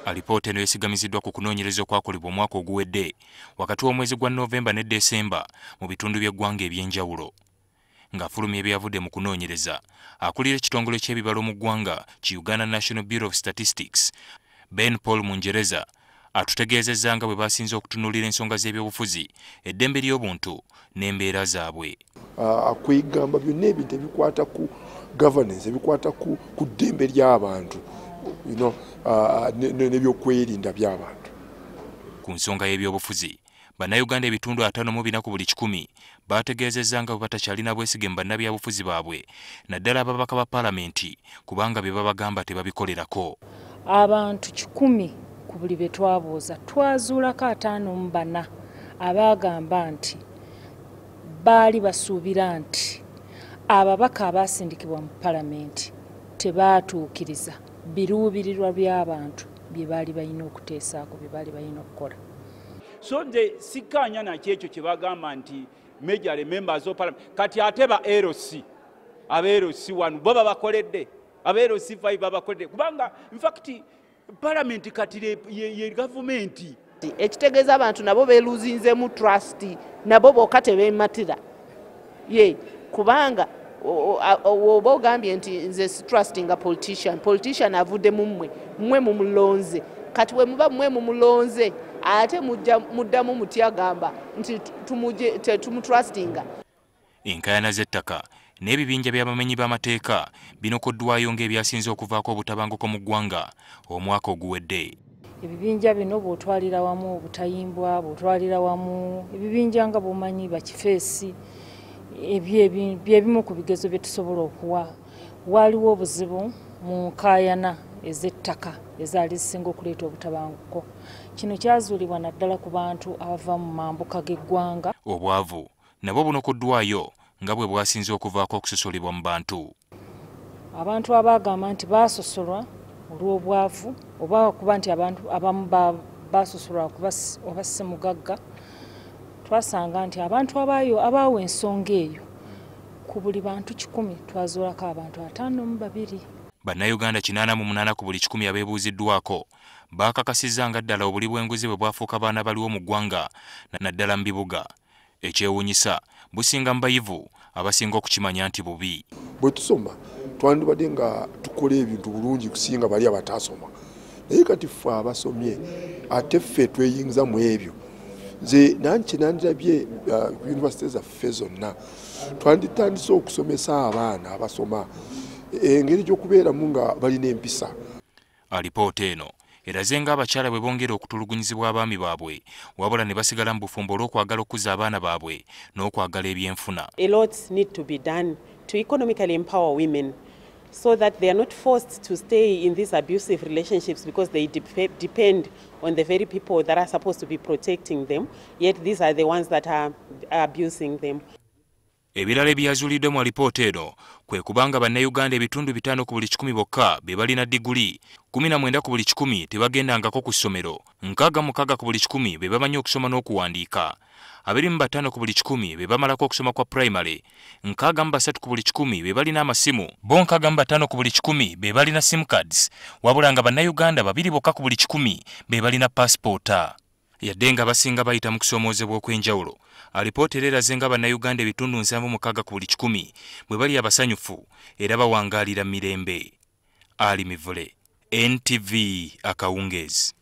Alipoota eno yesigamiziddwa ku kunoonyereza okwakolebwa omwaka oguwedde wakati w'omwezi gwa Novemba ne Desemba mu bitundu by'eggwanga eby'enjawulo. Ng'afulumya ebyavudde mu kunoonyereza, akulira ekitongole ky'ebibalo mu ggwanga ki Uganda National Bureau of Statistics, Ben Paul Mungereza, atutegeezezza nga bwe basinze okutunuulira ensonga z'ebyobufuzi, eddembe ly'obuntu n'embeera zaabwe. Kwegamba byonna ebintu ebikwata ku governance, ebikwata ku ddembe ly'abantu, n'ebyokwerinda by'abantu. Ku nsonga y'ebyobufuzi, Bannayuganda ebitundu 54 ku buli 100 bategeezezza nga bwe batakyalina bwesige mu bannabyabufuzi baabwe, naddala ababaka ba Paalamenti, kubanga bye babagamba tebabikolerako. Abantu 10 ku buli be twabuuza twazuulako 54 abaagamba nti baali basuubira nti ababaka abaasindikibwa mu Paalamenti tebaatuukiriza biruubirirwa by'abantu bye baali balina okuteesaako, bye baali balina okukola. So nze sikkaanya nakyo ekyo kye bagamba nti major members of Parliament kati ate ba LC aba LC 1 bo babakoledde, aba LC 5 babakoledde, kubanga in fact Parliament kati ye government. Ekitegeeza abantu nabo beeluzinzemu trust, nabo bokka tebeematira ye, kubanga oba ogambye nti nze trustinga politician avudde mmwe mumulonze, kati we muba mmwe mumulonze ate muddamu mutyagamba nti tumutrustinga. Enkayana z'ettaka n'ebibinja by'abamenyi b'amateeka binokoddwayo ng'ebyasinze okuvaako obutabanguko mu ggwanga omwaka oguwedde. Ebibinja bino bw'otwalira wamu obutayimbwa, bw'otwalira wamu ebibinja nga bumanyi bakifeesi, byebimu ku bigezo bye tusobola okuwa. Waaliwo obuzibu mu nkaayana ez'ettaka ezaali zisinga okuleeta obutabanguko. Kino kyazuulibwa naddala ku bantu abava mu mambuka g'eggwanga. Obwavu nabwo bunokoddwayo nga bwe bwasinze okuvaako okusosolebwa mu bantu. Abantu abaagamba nti baasosolwa olw'obwavu oba kuba nti abantu abamu baasosolwa oba ssemugagga, twasanga nti abantu abaawa ensonga eyo ku buli bantu 10 twazuulako abantu 52. Bannayuganda 88 ku buli 100 abeebuuziddwako baakakasizza nga ddala obuli bw'enguzi bwe bwafuuka baana baliwo mu ggwanga naddala mu bibuga. Ekyewuunyisa businga mu bayivu abasinga okukimanya nti bubi. Bwe tusoma twandibadde nga tukola ebintu bulungi kusinga bali abataasoma, naye kati ffe abasomye ate ffe tweyingiza mu ebyo. Nze nanki nandirabye yunivasite zaffe zonna twanditandise okusomesa abaana abasoma engeri gy'okubeeramu nga balina empisa. Alipoota eno eraze nga abakyala bwe bongera okutulugunyizibwa abaami baabwe wabula ne basigala mu bufumbo olw'okwagala okuza abaana baabwe n'okwagala ebyenfuna. A lot need to be done to economically empower women so that they are not forced to stay in these abusive relationships because they depend on the very people that are supposed to be protecting them, yet these are the ones that are abusing them. Ebirala ebyazuuliddwe mu alipoota eno kwe kubanga Bannayuganda ebitundu 5 ku buli 100 bokka be balina diguli, 19 ku buli 100 tebagendangako ku ssomero, 66 ku buli 100 be bamanyi okusoma n'okuwandiika, 25 ku buli 100 be bamalako okusoma kwa primary, 63 ku buli 100 be balina amasimu, bo 65 ku buli 100 be balina sim cards, wabula nga Bannayuganda 2 bokka ku buli 100 be balina passporta. Yadde nga basinga bayita mu kusoomoozebwa okw'enjawulo, alipoota eraze nga Bannayuganda ebitundu 76 ku buli 100 bwe bali abasanyufu era bawangaalira mirembe. Ali Mivule, NTV Akawungeezi.